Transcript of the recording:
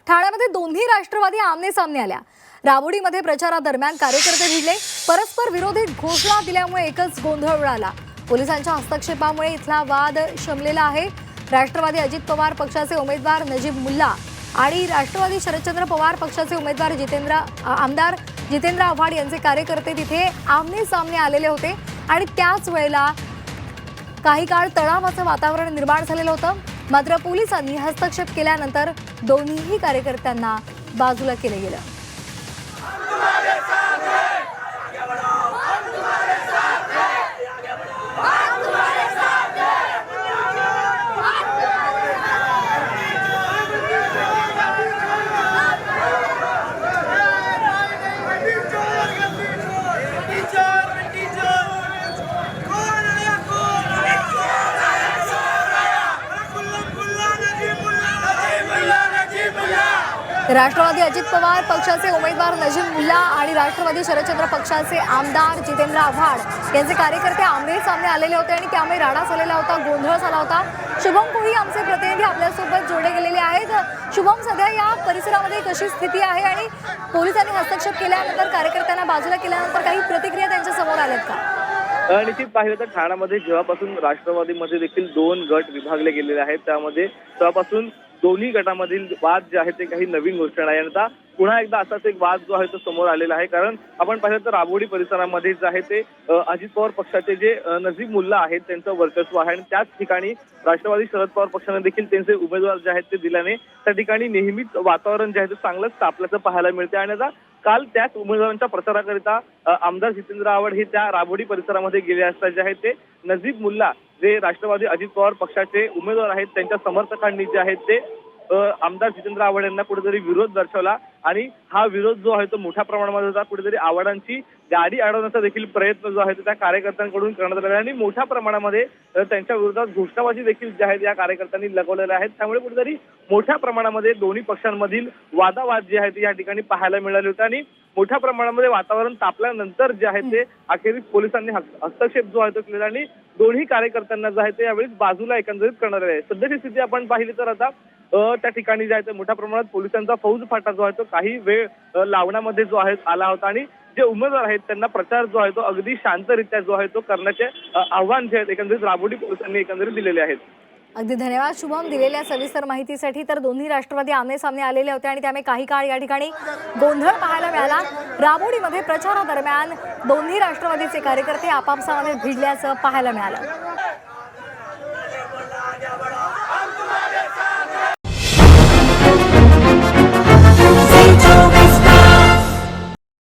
ठाण्यामध्ये दोन्ही राष्ट्रवादी आमने सामने आल्या। राबोडीमध्ये प्रचारादरम्यान कार्यकर्ते भिडले। परस्पर विरोधी घोषणा दिल्यामुळे एकच गोंधळ उडाला। पोलिसांच्या हस्तक्षेपामुळे इथला वाद शमलेला आहे। राष्ट्रवादी अजित पवार पक्षाचे उमेदवार नजीब मुल्ला आणि राष्ट्रवादी शरदचंद्र पवार पक्षाचे उमेदवार आमदार जितेंद्र आव्हाड यांचे कार्यकर्ते तिथे आमने सामने आलेले होते आणि त्याच वेळेला काही काळ तणावाचं वातावरण निर्माण झालेलं होतं। मात्र पोलिसांनी हस्तक्षेप केल्यानंतर दोन्ही कार्यकर्त्यांना बाजूला केले गेलं। राष्ट्रवादी अजित पवार पक्षाचे उमेदवार नजीब मुल्ला आणि राष्ट्रवादी शरदचंद्र पक्षाचे आमदार जितेंद्र आव्हाड यांचे कार्यकर्ते आमने सामने आलेले होते आणि त्यामुळे राडा झालेला होता, गोंधळ झाला होता। शुभम कोळी आमचे प्रतिनिधी आपल्यासोबत जोडले गेलेले आहेत। शुभम, सध्या या परिसरामध्ये कशी स्थिती आहे आणि पोलिसांनी हस्तक्षेप केल्यानंतर कार्यकर्त्यांना बाजूला केल्यानंतर काही प्रतिक्रिया त्यांच्या समोर आल्यात का? निश्चित पाहिलं तर ठाण्यामध्ये जेव्हापासून राष्ट्रवादीमध्ये देखील 2 गट विभागले गेलेले आहेत, त्यामध्ये तेव्हापासून दोन्ही गटामधील वाद जे आहे ते काही नवीन गोष्ट नाही। आता पुन्हा एकदा असाच एक वाद जो आहे तो समोर आलेला आहे, कारण आपण पाहिलं तर राबोडी परिसरामध्ये जे आहे ते अजित पवार पक्षाचे जे नजीब मुल्ला आहेत त्यांचं वर्चस्व आहे आणि त्याच ठिकाणी राष्ट्रवादी शरद पवार पक्षाने देखील त्यांचे उमेदवार जे आहेत ते दिल्याने त्या ठिकाणी नेहमीच वातावरण जे आहे ते चांगलंच तापल्याचं पाहायला मिळते। आणि आता काल त्याच उमेदवारांच्या प्रचाराकरिता आमदार जितेंद्र आव्हाड हे त्या राबोडी परिसरामध्ये गेले असता जे आहे ते नजीब मुल्ला जे राष्ट्रवादी अजित पवार पक्षाचे उमेदवार आहेत त्यांच्या समर्थकांनी जे आहेत ते आमदार जितेंद्र आव्हाड यांना कुठेतरी विरोध दर्शवला आणि हा विरोध जो आहे तो मोठ्या प्रमाणामध्ये होता। कुठेतरी आव्हाडांची गाडी अडवण्याचा देखील प्रयत्न जो आहे तो त्या कार्यकर्त्यांकडून करण्यात आला आणि मोठ्या प्रमाणामध्ये त्यांच्या विरोधात घोषणाबाजी देखील ज्या आहेत या कार्यकर्त्यांनी लगवलेल्या आहेत। त्यामुळे कुठेतरी मोठ्या प्रमाणामध्ये दोन्ही पक्षांमधील वादावाद जे आहेत या ठिकाणी पाहायला मिळाले होते आणि मोठ्या प्रमाणामध्ये वातावरण तापल्यानंतर जे आहे ते अखेरीस पोलिसांनी हस्तक्षेप जो आहे तो केला आणि दोन्ही कार्यकर्त्यांना जे आहे ते यावेळी बाजूला एकंदरीत करणार आहे। सध्याची स्थिती आपण पाहिली तर आता त्या ठिकाणी जे आहे ते मोठ्या प्रमाणात पोलिसांचा फौज फाटा जो आहे तो काही वेळ लावण्यामध्ये जो आहे आला होता आणि जे उमेदवार आहेत त्यांना प्रचार जो आहे तो अगदी शांतरित्या जो आहे तो करण्याचे आव्हान जे आहेत एकंदरीत राबोडी पोलिसांनी एकंदरीत दिलेले आहेत। अगदी धन्यवाद शुभम दिलेल्या सविस्तर माहितीसाठी। तर दोन्ही राष्ट्रवादी आमने सामने आलेले होते आणि त्यामुळे काही काळ या ठिकाणी गोंधळ पाहायला मिळाला। राबोडीमध्ये प्रचारादरम्यान दोन्ही राष्ट्रवादीचे कार्यकर्ते आपापसामध्ये भिडल्याचं पाहायला मिळालं।